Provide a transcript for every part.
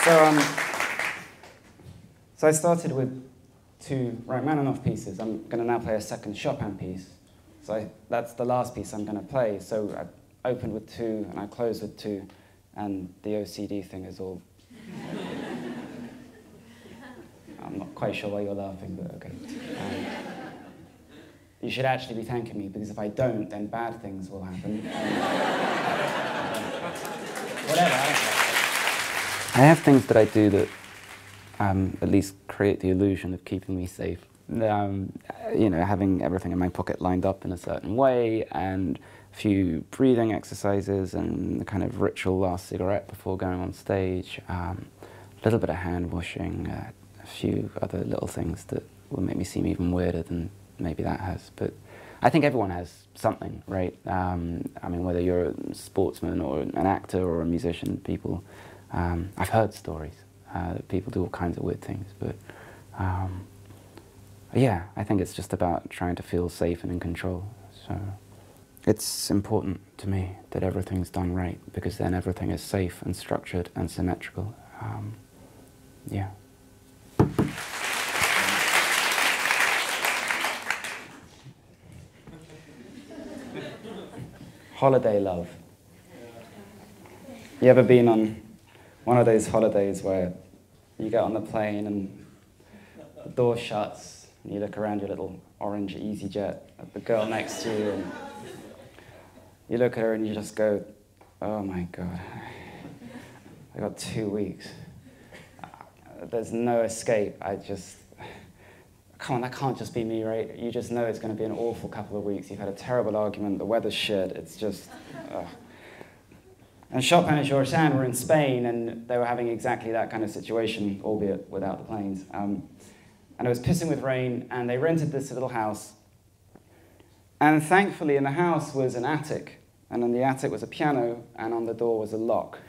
So I started with 2 Rachmaninoff pieces. I'm going to now play a second Chopin piece. So that's the last piece I'm going to play. So I opened with 2, and I closed with 2, and the OCD thing is all... I'm not quite sure why you're laughing, but okay. You should actually be thanking me, because if I don't, then bad things will happen. Whatever, I don't care. I have things that I do that at least create the illusion of keeping me safe. You know, having everything in my pocket lined up in a certain way, and a few breathing exercises, and the kind of ritual last cigarette before going on stage, a little bit of hand washing, a few other little things that will make me seem even weirder than maybe that has. But I think everyone has something, right? I mean, whether you're a sportsman or an actor or a musician, people, I've heard stories that people do all kinds of weird things, but yeah, I think it's just about trying to feel safe and in control. So it's important to me that everything's done right, because then everything is safe and structured and symmetrical. Yeah. Holiday love. You ever been on one of those holidays where you get on the plane and the door shuts and you look around your little orange EasyJet at the girl next to you, and you look at her and you just go, oh my God, I got 2 weeks. There's no escape. Come on, that can't just be me, right? You just know it's going to be an awful couple of weeks. You've had a terrible argument, the weather's shit, it's just... And Chopin and Georges Sand were in Spain, and they were having exactly that kind of situation, albeit without the planes. And it was pissing with rain, and they rented this little house. And thankfully, in the house was an attic, and in the attic was a piano, and on the door was a lock.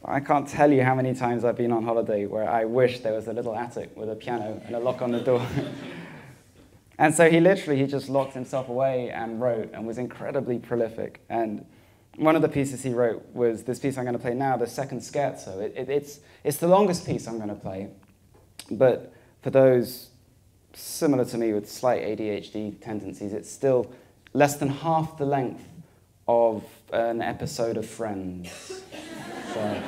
I can't tell you how many times I've been on holiday where I wish there was a little attic with a piano and a lock on the door. And so he just locked himself away and wrote, and was incredibly prolific. And one of the pieces he wrote was this piece I'm going to play now, the second scherzo. It's the longest piece I'm going to play, but for those similar to me with slight ADHD tendencies, it's still less than half the length of an episode of Friends. So,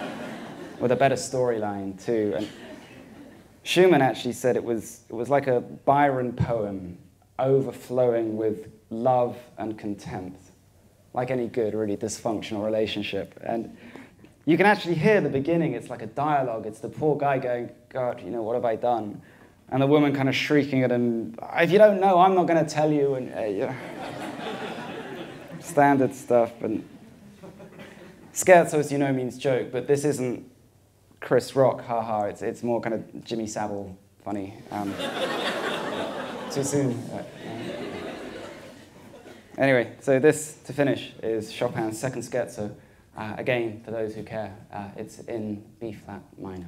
with a better storyline too. And Schumann actually said it was like a Byron poem overflowing with love and contempt, like any good, really dysfunctional relationship. And you can actually hear the beginning. It's like a dialogue. It's the poor guy going, God, you know, what have I done? And the woman kind of shrieking at him, if you don't know, I'm not going to tell you. And you know, standard stuff. And scherzo, as you know, means joke, but this isn't Chris Rock, haha. It's more kind of Jimmy Savile funny. Too soon. Anyway, so this, to finish, is Chopin's second scherzo. Again, for those who care, it's in B flat minor.